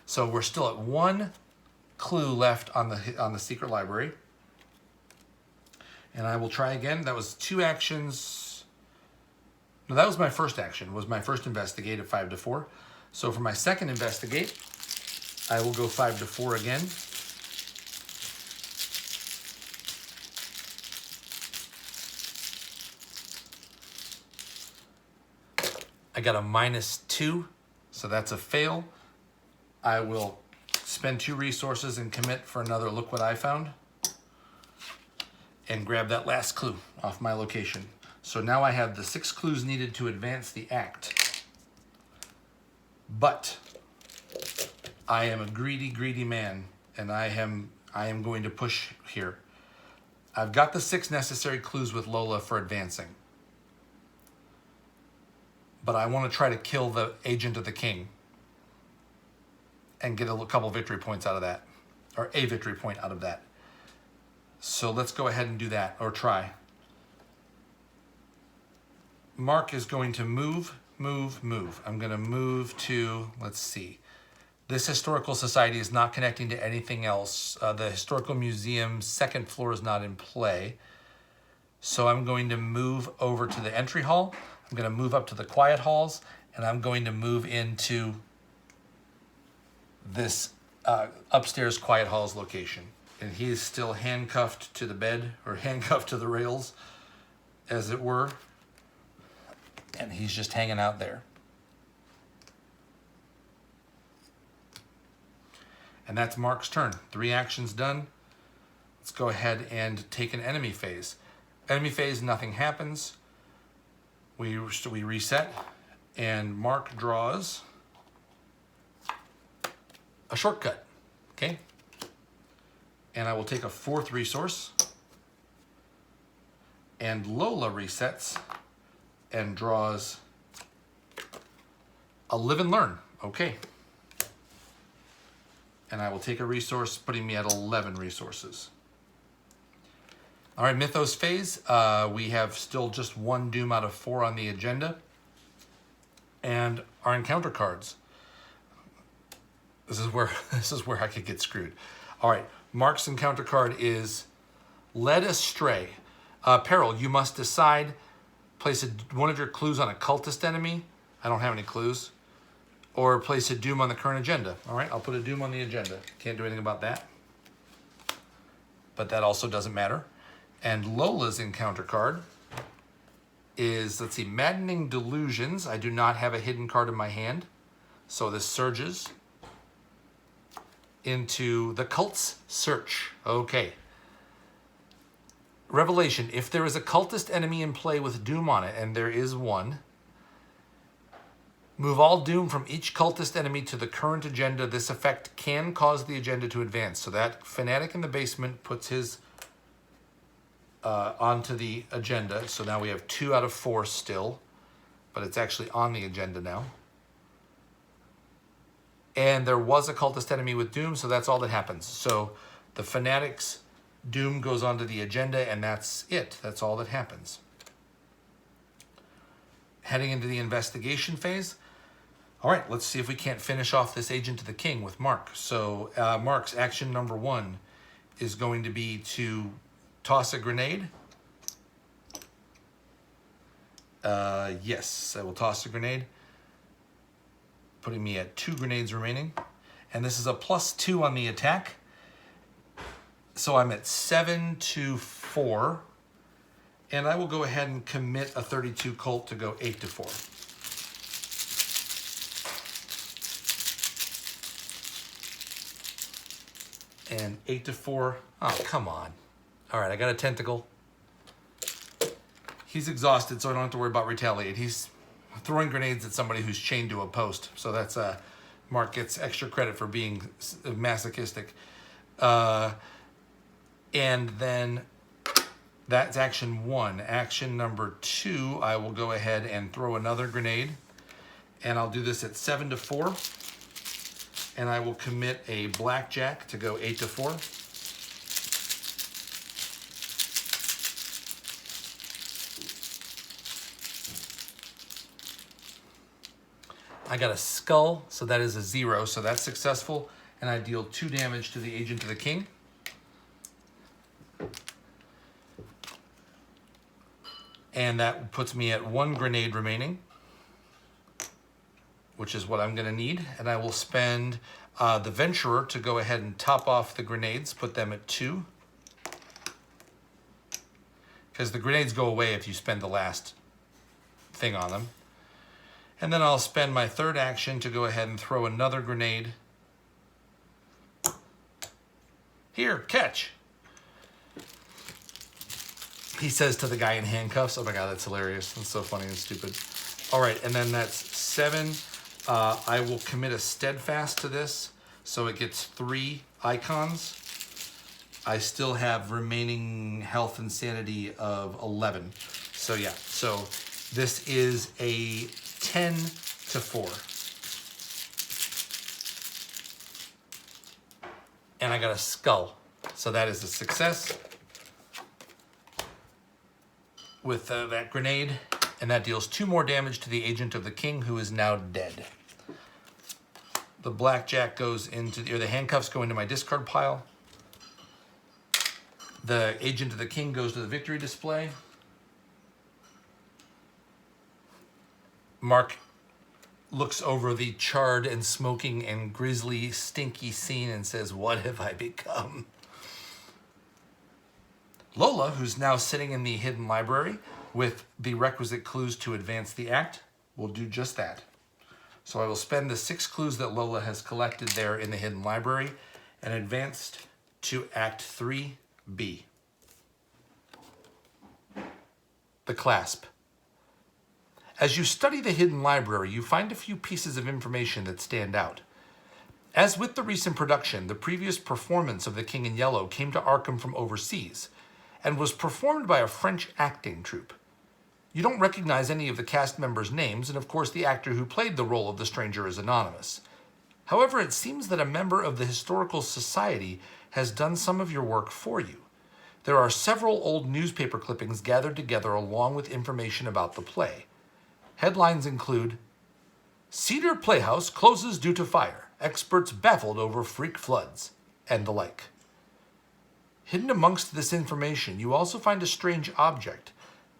So we're still at 1 clue left on the secret library. And I will try again. That was 2 actions. No, that was my first action, was my first investigate at 5 to 4. So for my second investigate, I will go 5 to 4 again. I got a -2, so that's a fail. I will spend 2 resources and commit for another Look What I Found and grab that last clue off my location. So now I have the 6 clues needed to advance the act. But I am a greedy, greedy man, and I am going to push here. I've got the 6 necessary clues with Lola for advancing. But I want to try to kill the Agent of the King and get a couple victory points out of that, or a victory point out of that. So let's go ahead and do that, or try. Mark is going to move. I'm going to move to, let's see. This historical society is not connecting to anything else. The historical museum 2nd floor is not in play. So I'm going to move over to the entry hall. I'm going to move up to the quiet halls, and I'm going to move into this upstairs quiet halls location. And he is still handcuffed to the bed, or handcuffed to the rails, as it were. And he's just hanging out there. And that's Mark's turn. 3 actions done. Let's go ahead and take an enemy phase. Enemy phase, nothing happens. We reset, and Mark draws a shortcut, okay? And I will take a 4th resource, and Lola resets and draws a live and learn, okay? And I will take a resource, putting me at 11 resources. All right, Mythos phase. We have still just 1 Doom out of 4 on the agenda. And our encounter cards. This is where I could get screwed. All right, Mark's encounter card is Led Astray. Peril, you must decide, place one of your clues on a cultist enemy. I don't have any clues. Or place a Doom on the current agenda. All right, I'll put a Doom on the agenda. Can't do anything about that. But that also doesn't matter. And Lola's encounter card is, let's see, Maddening Delusions. I do not have a hidden card in my hand. So this surges into the Cult's Search. Okay. Revelation. If there is a cultist enemy in play with Doom on it, and there is one, move all Doom from each cultist enemy to the current agenda. This effect can cause the agenda to advance. So that fanatic in the basement puts his onto the agenda. So now we have 2 out of 4 still, but it's actually on the agenda now. And there was a cultist enemy with Doom, so that's all that happens. So the fanatic's Doom goes onto the agenda, and that's it. That's all that happens. Heading into the investigation phase. All right, let's see if we can't finish off this Agent of the King with Mark. So Mark's action number 1 is going to be to toss a grenade. Yes, I will toss a grenade, putting me at 2 grenades remaining. And this is a +2 on the attack. So I'm at 7 to 4. And I will go ahead and commit a 32 Colt to go 8 to 4. And 8 to 4. Oh, come on. All right, I got a tentacle. He's exhausted, so I don't have to worry about retaliate. He's throwing grenades at somebody who's chained to a post. So that's Mark gets extra credit for being masochistic. And then that's action 1. Action number 2, I will go ahead and throw another grenade. And I'll do this at 7 to 4. And I will commit a blackjack to go 8 to 4. I got a skull, so that is a 0, so that's successful. And I deal 2 damage to the Agent of the King. And that puts me at 1 grenade remaining, which is what I'm going to need. And I will spend the Venturer to go ahead and top off the grenades, put them at 2. Because the grenades go away if you spend the last thing on them. And then I'll spend my 3rd action to go ahead and throw another grenade. Here, catch. He says to the guy in handcuffs. Oh my God, that's hilarious. That's so funny and stupid. All right, and then that's 7. I will commit a Steadfast to this, so it gets 3 icons. I still have remaining health and sanity of 11. So yeah, so this is a 10 to 4. And I got a skull. So that is a success with that grenade. And that deals 2 more damage to the Agent of the King, who is now dead. The blackjack goes into, or the handcuffs go into my discard pile. The Agent of the King goes to the victory display. Mark looks over the charred and smoking and grisly, stinky scene and says, "What have I become?" Lola, who's now sitting in the hidden library with the requisite clues to advance the act, will do just that. So I will spend the 6 clues that Lola has collected there in the hidden library and advance to Act 3B. The clasp. As you study the hidden library, you find a few pieces of information that stand out. As with the recent production, the previous performance of The King in Yellow came to Arkham from overseas and was performed by a French acting troupe. You don't recognize any of the cast members' names, and of course the actor who played the role of the stranger is anonymous. However, it seems that a member of the Historical Society has done some of your work for you. There are several old newspaper clippings gathered together along with information about the play. Headlines include, Cedar Playhouse closes due to fire, experts baffled over freak floods, and the like. Hidden amongst this information, you also find a strange object,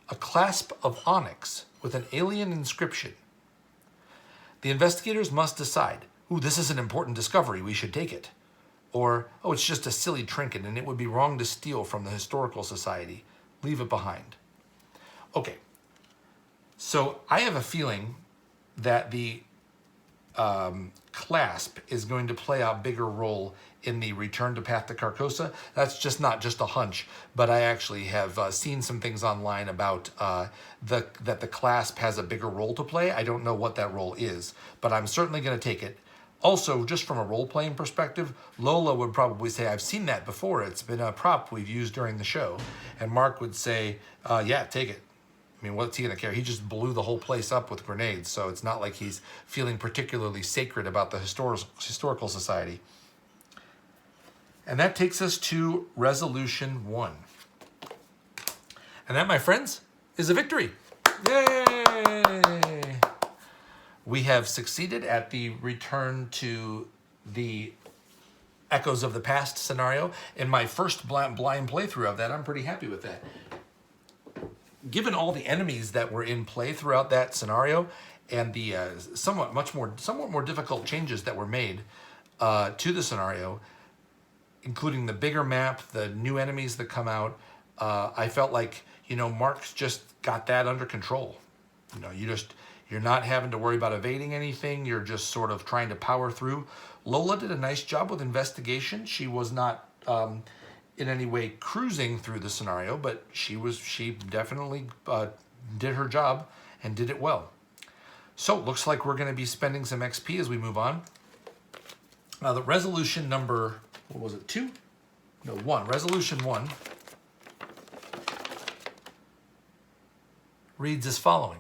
a clasp of onyx with an alien inscription. The investigators must decide, this is an important discovery, we should take it. Or, it's just a silly trinket and it would be wrong to steal from the Historical Society. Leave it behind. Okay, so I have a feeling that the clasp is going to play a bigger role in the return to Path to Carcosa. That's just not just a hunch, but I actually have seen some things online about that the clasp has a bigger role to play. I don't know what that role is, but I'm certainly going to take it. Also, just from a role-playing perspective, Lola would probably say, I've seen that before. It's been a prop we've used during the show. And Mark would say, yeah, take it. I mean, what's he going to care? He just blew the whole place up with grenades, so it's not like he's feeling particularly sacred about the Historical Society. And that takes us to Resolution 1. And that, my friends, is a victory. Yay! We have succeeded at the return to the Echoes of the Past scenario. In my first blind playthrough of that, I'm pretty happy with that. Given all the enemies that were in play throughout that scenario and the somewhat more difficult changes that were made to the scenario, including the bigger map, the new enemies that come out, I felt like, Mark's just got that under control. You're not having to worry about evading anything. You're just sort of trying to power through. Lola did a nice job with investigation. She was not in any way cruising through the scenario, but she definitely did her job and did it well. So it looks like we're going to be spending some XP as we move on. The resolution number, what was it, 2? No, 1. Resolution 1 reads as following.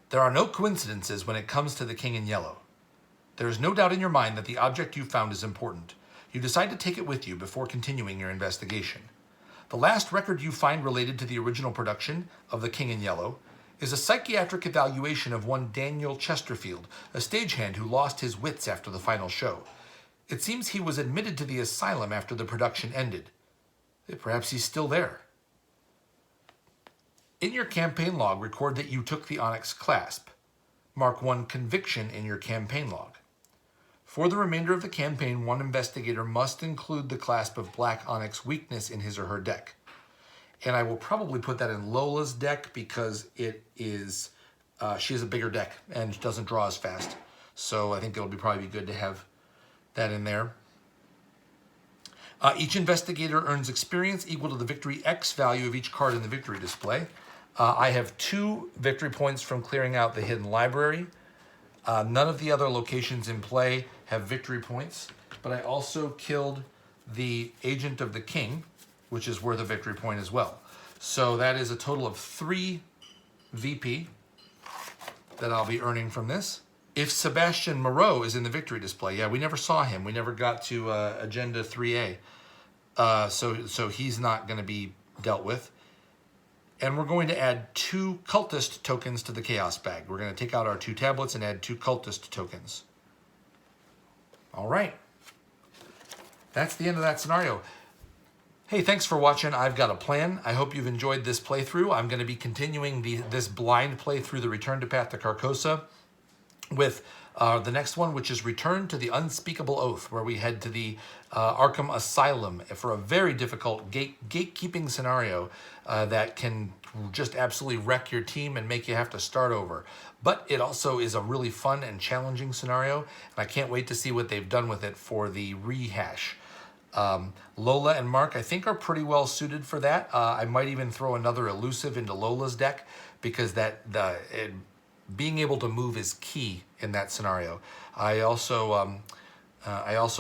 There are no coincidences when it comes to the King in Yellow. There is no doubt in your mind that the object you found is important. You decide to take it with you before continuing your investigation. The last record you find related to the original production of The King in Yellow is a psychiatric evaluation of one Daniel Chesterfield, a stagehand who lost his wits after the final show. It seems he was admitted to the asylum after the production ended. Perhaps he's still there. In your campaign log, record that you took the onyx clasp. Mark 1 conviction in your campaign log. For the remainder of the campaign, one investigator must include the clasp of black onyx weakness in his or her deck. And I will probably put that in Lola's deck because it is, she has a bigger deck and doesn't draw as fast. So I think it'll probably be good to have that in there. Each investigator earns experience equal to the victory X value of each card in the victory display. I have 2 victory points from clearing out the hidden library. None of the other locations in play have victory points, but I also killed the Agent of the King, which is worth a victory point as well. So that is a total of 3 VP that I'll be earning from this. If Sebastian Moreau is in the victory display, yeah, we never saw him. We never got to Agenda 3A. So he's not going to be dealt with. And we're going to add 2 cultist tokens to the chaos bag. We're going to take out our 2 tablets and add 2 cultist tokens. All right. That's the end of that scenario. Hey, thanks for watching. I've got a plan. I hope you've enjoyed this playthrough. I'm going to be continuing this blind playthrough, the Return to Path to Carcosa, with the next one, which is Return to the Unspeakable Oath, where we head to the Arkham Asylum for a very difficult gatekeeping scenario that can just absolutely wreck your team and make you have to start over. But it also is a really fun and challenging scenario, and I can't wait to see what they've done with it for the rehash. Lola and Mark, I think, are pretty well suited for that. I might even throw another elusive into Lola's deck because being able to move is key in that scenario. I also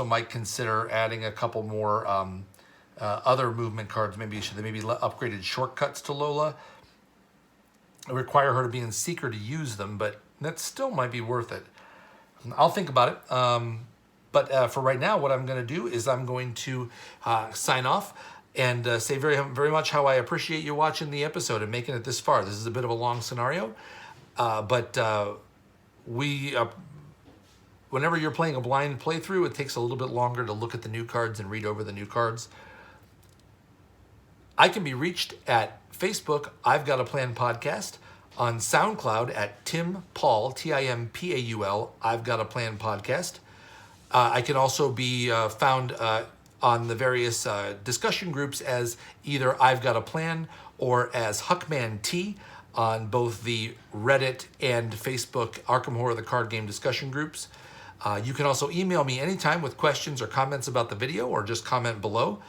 might consider adding a couple more other movement cards. Maybe upgraded shortcuts to Lola. I require her to be in Seeker to use them, but that still might be worth it. I'll think about it. But for right now, what I'm going to do is I'm going to sign off and say very, very much how I appreciate you watching the episode and making it this far. This is a bit of a long scenario, but whenever you're playing a blind playthrough, it takes a little bit longer to look at the new cards and read over the new cards. I can be reached at Facebook, I've Got a Plan Podcast, on SoundCloud at Tim Paul, Timpaul, I've Got a Plan Podcast. I can also be found on the various discussion groups as either I've Got a Plan or as Huckman T on both the Reddit and Facebook Arkham Horror the Card Game discussion groups. You can also email me anytime with questions or comments about the video, or just comment below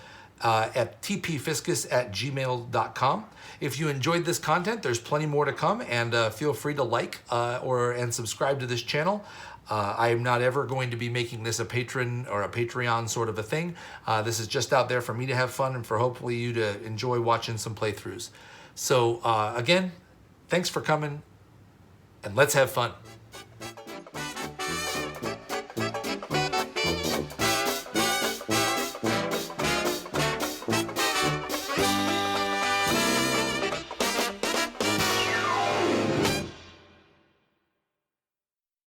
at tpfiscus@gmail.com. If you enjoyed this content, there's plenty more to come, and feel free to like and subscribe to this channel. I am not ever going to be making this a patron or a Patreon sort of a thing. This is just out there for me to have fun and for hopefully you to enjoy watching some playthroughs. So again, thanks for coming, and let's have fun.